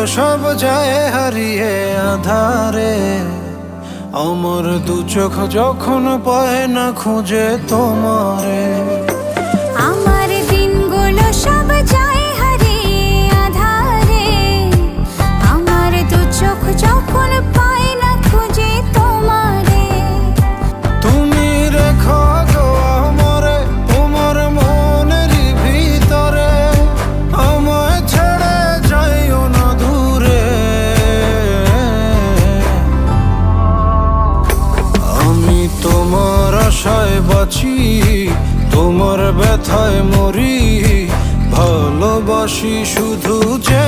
সব যায় হারিয়ে আধারে। আমার দু চোখ যখন পায় না খুঁজে তোমারে। আমার দিনগুলো সব যায় হারিয়ে আঁধারে। আমার দু চোখ যখন পায় না খুঁজে তোমারে। তুমি রেখো গো আমারে তোমার মনেরই ভিতরে, আমায় ছেড়ে যাইও না দূরে। আমি তোমার আশায় বাঁচি, তোমার ব্যথায় মরি, ভালোবাসি শুধু যে